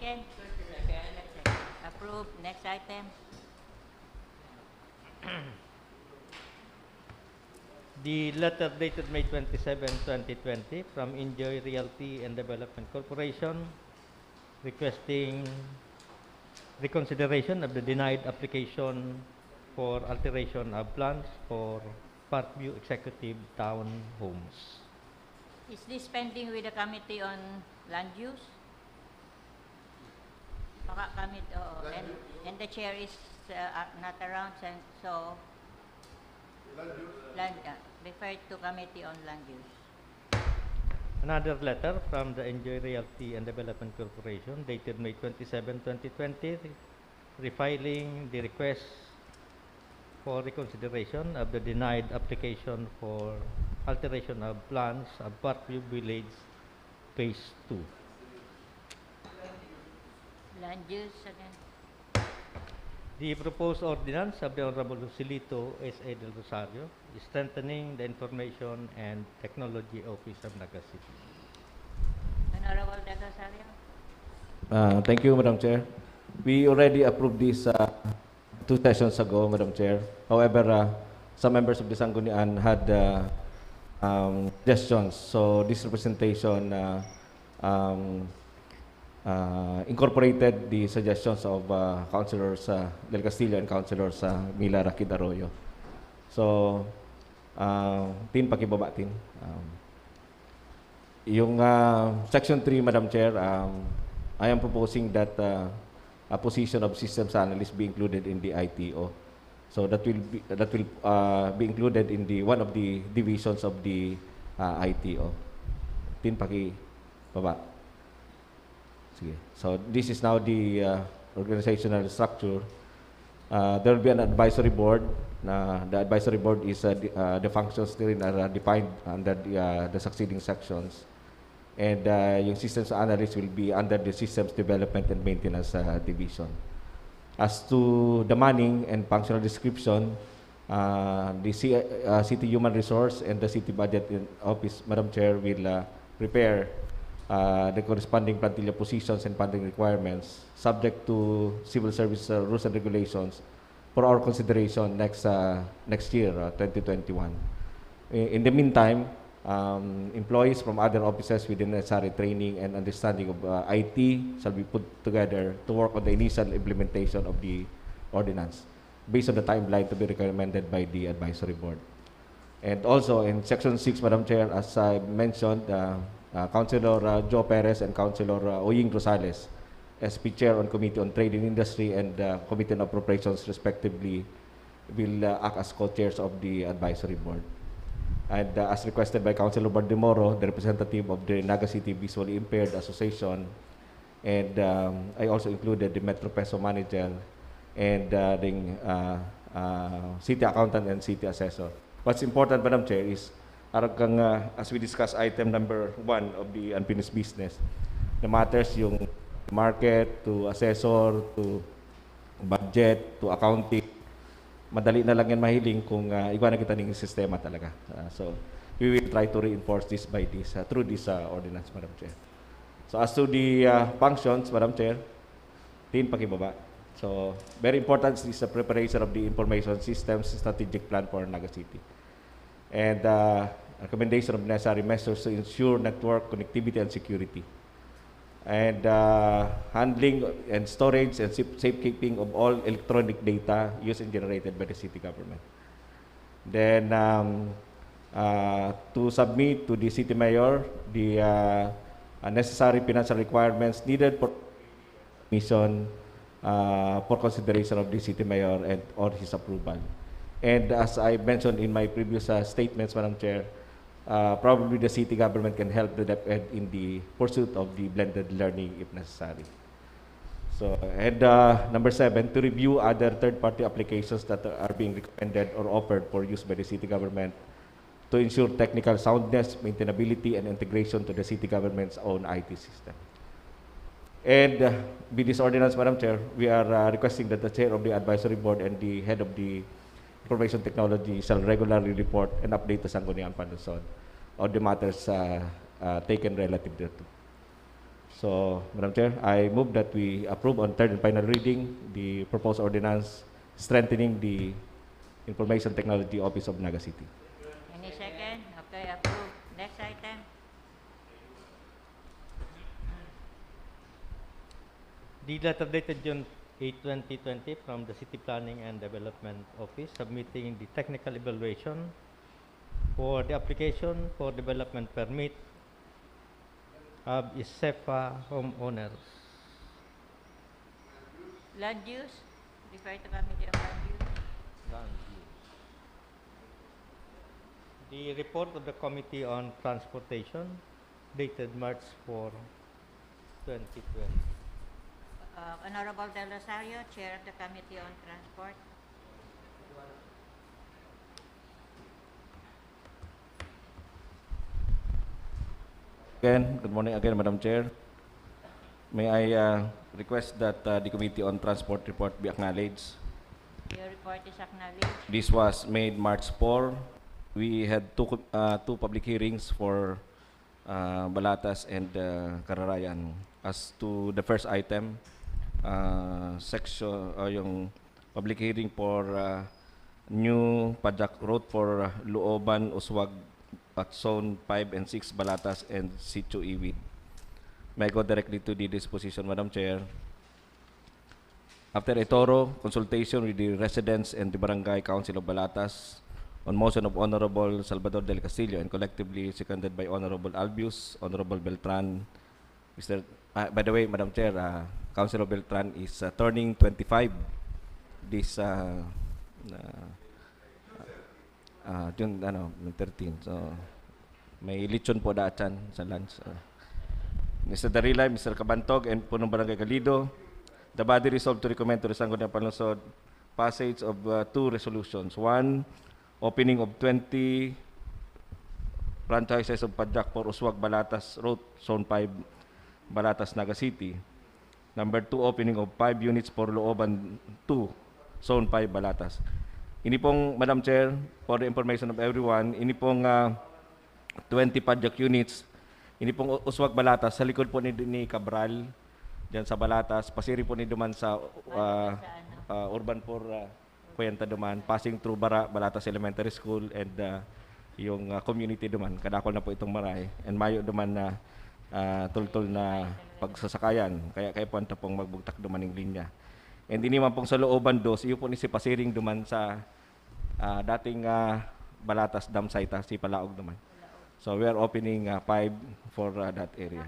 Second. Approved. Next item. The letter dated May 27, 2020 from Enjoy Realty and Development Corporation requesting reconsideration of the denied application for alteration of plans for Parkview Executive Town Homes. Is this pending with the Committee on Land Use? Baka and the chair is not around, so referred to Committee on Land Use. Another letter from the Enjoy Realty and Development Corporation dated May 27, 2020, refiling the request for reconsideration of the denied application for alteration of plans of Parkview Village Phase 2. Land Use again. The proposed ordinance of the Honorable Joselito S.A. del Rosario is strengthening the Information and Technology Office of Naga City. Honorable del Rosario. Thank you, Madam Chair. We already approved this 2 sessions ago, Madam Chair. However, some members of the Sanggunian had suggestions. So this representation incorporated the suggestions of Councilors Del Castillo and Councilors Mila Rakid Arroyo. So, tin pakibaba tin. Yung Section 3, Madam Chair, I am proposing that a position of systems analyst be included in the ITO. So that will be included in the one of the divisions of the ITO. Tin pakibaba. Sige. So this is now the organizational structure. There will be an advisory board. The advisory board is the functions therein are defined under the succeeding sections. And yung systems analyst will be under the systems development and maintenance division. As to the manning and functional description, the city human resource and the city budget office, Madam Chair, will prepare the corresponding plantilla positions and funding requirements subject to civil service rules and regulations for our consideration next year, 2021. In the meantime, employees from other offices with the necessary training and understanding of IT shall be put together to work on the initial implementation of the ordinance based on the timeline to be recommended by the advisory board. And also in Section 6, Madam Chair, as I mentioned, Councilor Joe Perez and Councilor Oying Rosales, SP Chair on Committee on Trade and Industry and Committee on Appropriations, respectively, will act as co-chairs of the advisory board. And as requested by Councilor Bardemoro, the representative of the Naga City Visually Impaired Association, and I also included the Metro Peso manager and the city accountant and city assessor. What's important, Madam Chair, is as we discuss item number 1 of the unfinished business, the matters yung market, to assessor, to budget, to accounting, madali na lang yan mahiling kung iba na kita ng sistema talaga. So we will try to reinforce this by this through this ordinance, Madam Chair. So as to the functions, Madam Chair, tin pakibaba. So very important is the preparation of the information systems strategic plan for Naga City. And recommendation of necessary measures to ensure network connectivity and security. And handling and storage and safekeeping of all electronic data used and generated by the city government. Then to submit to the city mayor the necessary financial requirements needed for mission for consideration of the city mayor and or his approval. And as I mentioned in my previous statements, Madam Chair, probably the city government can help the DepEd in the pursuit of the blended learning if necessary. So, and number 7, to review other third-party applications that are being recommended or offered for use by the city government to ensure technical soundness, maintainability, and integration to the city government's own IT system. And with this ordinance, Madam Chair, we are requesting that the chair of the advisory board and the head of the information technology shall regularly report and update the Sangguniang Panlungsod on the matters taken relative thereto. So, Madam Chair, I move that we approve on third and final reading the proposed ordinance strengthening the Information Technology Office of Naga City. Any second? Okay, approved. Next item. The letter dated June 8, 2020 from the City Planning and Development Office submitting the technical evaluation for the application for development permit of ISEFA homeowners. Land use. Refer to Committee on Land Use. The report of the Committee on Transportation dated March 4, 2020. Honorable Del Rosario, Chair of the Committee on Transport. Again, good morning again, Madam Chair. May I request that the Committee on Transport report be acknowledged. Your report is acknowledged. This was made March 4. We had two public hearings for Balatas and Cararayan. As to the first item, yung public hearing for new Pajak Road for Luoban, Uswag at Zone 5 and 6 Balatas and Sitio Iwid. May I go directly to the disposition, Madam Chair. After a thorough consultation with the residents and the Barangay Council of Balatas on motion of Honorable Salvador del Castillo and collectively seconded by Honorable Albius, Honorable Beltran, by the way, Madam Chair, Councilor Beltran is turning 25 this June 13. So may lechon po daan sa lunch. Mr. Darilay, Mr. Cabantog, and Punong Barangay Galido, the body resolved to recommend to the Sangguniang Panlungsod passage of two resolutions. One, opening of 20 franchises of Pajak for Uswag Balatas Road, Zone 5, Balatas, Naga City. Number 2, opening of 5 units for Looban 2, Zone 5, Balatas. Ini pong, Madam Chair, for the information of everyone, ini pong 20 Pajak units, ini pong Uswag Balatas, sa likod po ni Cabral, dyan sa Balatas, pasiri po ni Duman sa Urban for Cuenta Duman, passing through Balatas Elementary School and yung community Duman. Kadakol na po itong maray. And mayo Duman na tultol na pagsasakayan. Kaya po anta pong magbugtak Duman ng linya. And hindi man pong sa Looban dos, iyo po ni si pasiring Duman sa dating Balatas dam site, si Palaog Duman. So we are opening 5 for that area.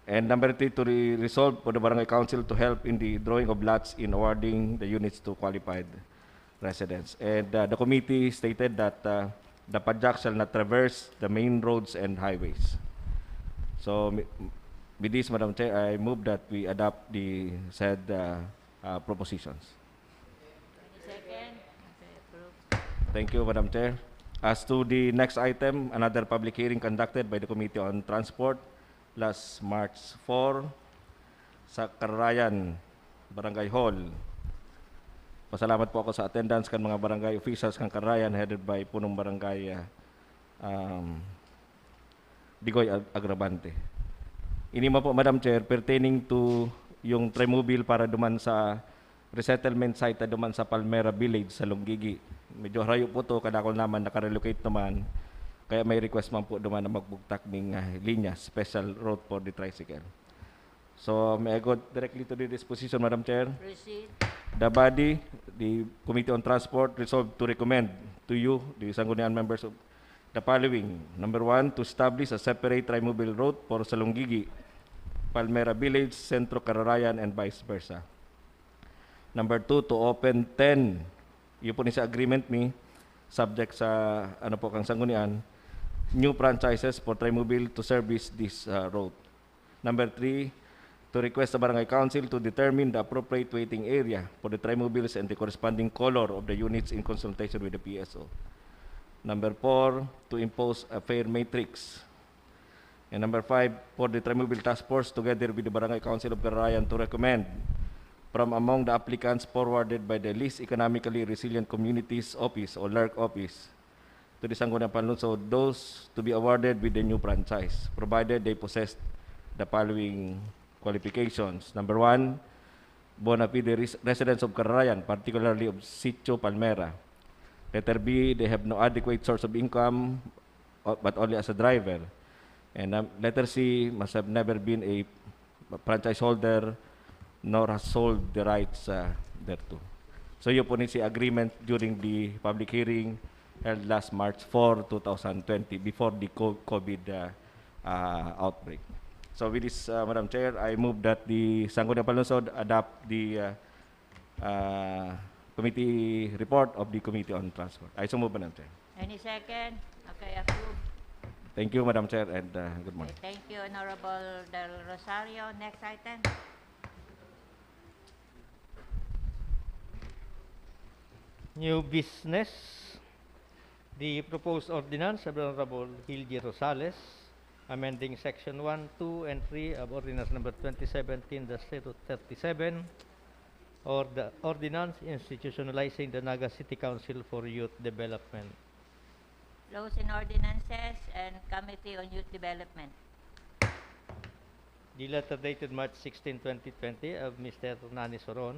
And number 3, to resolve for the Barangay Council to help in the drawing of lots in awarding the units to qualified residents. And the committee stated that the Pajak shall not traverse the main roads and highways. So with this, Madam Chair, I move that we adopt the said propositions. Second. Okay, approved. Thank you, Madam Chair. As to the next item, another public hearing conducted by the Committee on Transport last March 4 sa Cararayan Barangay Hall. Pasalamat po ako sa attendance kan mga barangay officials kan Cararayan headed by Punong Barangay Digoy Agravante. Ini mo po, Madam Chair, pertaining to yung trimobile para duman sa resettlement site na duman sa Palmera Village sa Longgigi. Medyo harayo po to, kadakol naman nakarelocate naman. Kaya may request man po duman na magbugtak ng linya, special road for the tricycle. So may I go directly to the disposition, Madam Chair? Proceed. The body, the Committee on Transport, resolved to recommend to you, the Sangguniang members, of the following. Number 1, to establish a separate trimobile road for Salonggigi, Palmera Village, Centro Cararayan, and vice versa. Number 2, to open 10, yun po ni sa agreement ni, subject sa ano po kang Sangguniang, new franchises for trimobile to service this road. Number 3, to request the Barangay Council to determine the appropriate waiting area for the trimobiles and the corresponding color of the units in consultation with the PSO. Number 4, to impose a fare matrix. And number 5, for the Trimobile Task Force together with the Barangay Council of Cararayan to recommend from among the applicants forwarded by the Least Economically Resilient Communities Office or LERC Office to the Sangguniang Panlungsod those to be awarded with the new franchise, provided they possess the following qualifications. Number one, bona fide residents of Cararayan, particularly of Sitio Palmera. Letter B, they have no adequate source of income, but only as a driver. And letter C, must have never been a franchise holder, nor has sold the rights thereto. So yun po si agreement during the public hearing held last March 4, 2020, before the COVID outbreak. So with this, Madam Chair, I move that the Sangguniang Panlungsod adopt the committee report of the Committee on Transport. I so move, Madam Chair. Any second? Okay, approved. Thank you, Madam Chair, and good morning. Okay, thank you, Honorable Del Rosario. Next item. New business. The proposed ordinance of the Honorable Hildy Rosales, amending Section 1, 2, and 3 of Ordinance Number 2017-037, or the ordinance institutionalizing the Naga City Council for Youth Development. Laws and Ordinances and Committee on Youth Development. The letter dated March 16, 2020 of Mr. Nani Soron,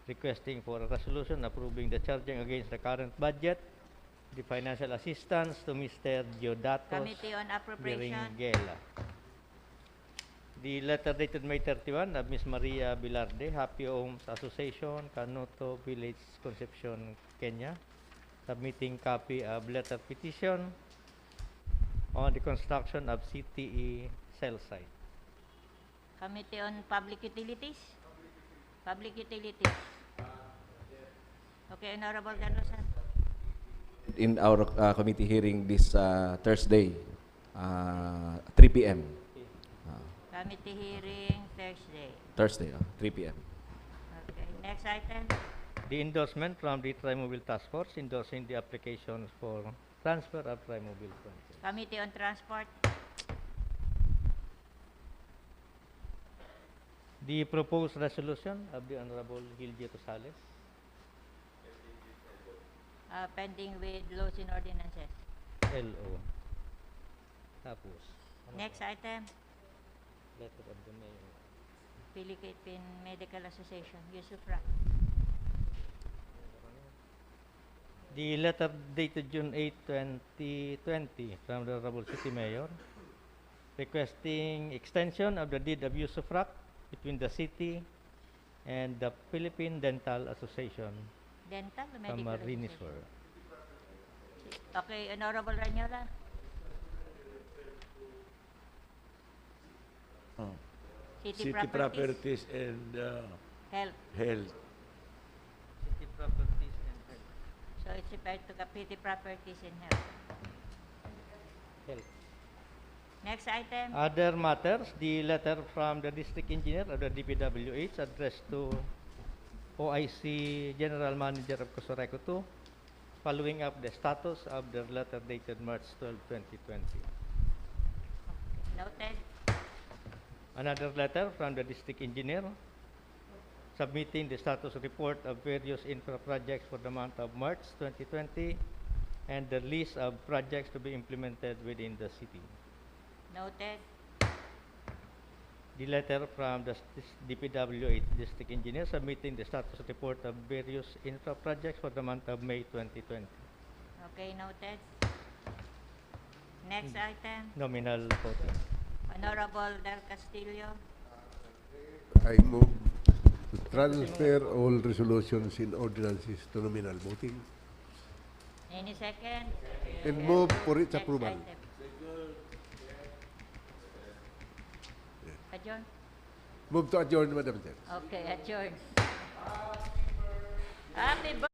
requesting for a resolution approving the charging against the current budget, the financial assistance to Mr. Diodatos Committee on Appropriation. Biringuela. The letter dated May 31 of Ms. Maria Bilarde, Happy Homes Association, Canuto Village, Concepcion, Kenya, submitting copy of letter petition on the construction of CTE cell site. Committee on Public Utilities. Public Utilities. Okay, Honorable Del Rosario. In our committee hearing this Thursday, 3 p.m. Committee hearing Thursday, 3 p.m. Okay, next item. The endorsement from the Trimobile Task Force endorsing the applications for transfer of Trimobile funds. Committee on Transport. The proposed resolution of the Honorable Hildy Rosales. Pending with laws and ordinances. LO. Tapos. ano Next pa? item. Letter of the mayor. Philippine Medical Association. Yusufra. The letter dated June 8, 2020 from the Honorable City Mayor requesting extension of the deed of use of right between the city and the Philippine Dental Association, Dental or Medical Camarines Association. Sur. Okay, Honorable Ranyola. City Properties and Health. Health. City Properties and Health. So it's referred to City Properties and Health. Health. Next item. Other matters, the letter from the District Engineer of the DPWH addressed to OIC General Manager of Cosoreco 2, following up the status of the letter dated March 12, 2020. Noted. Another letter from the District Engineer submitting the status report of various infra projects for the month of March 2020 and the list of projects to be implemented within the city. Noted. The letter from the DPWH District Engineer submitting the status report of various infra projects for the month of May 2020. Okay, noted. Next item. Nominal voting. Honorable Del Castillo. I move to transfer all resolutions in ordinances to nominal voting Any second? and move for its Next approval. item. Adjourn? Move to adjourn, Madam Chair. Okay, adjourn. Happy birthday!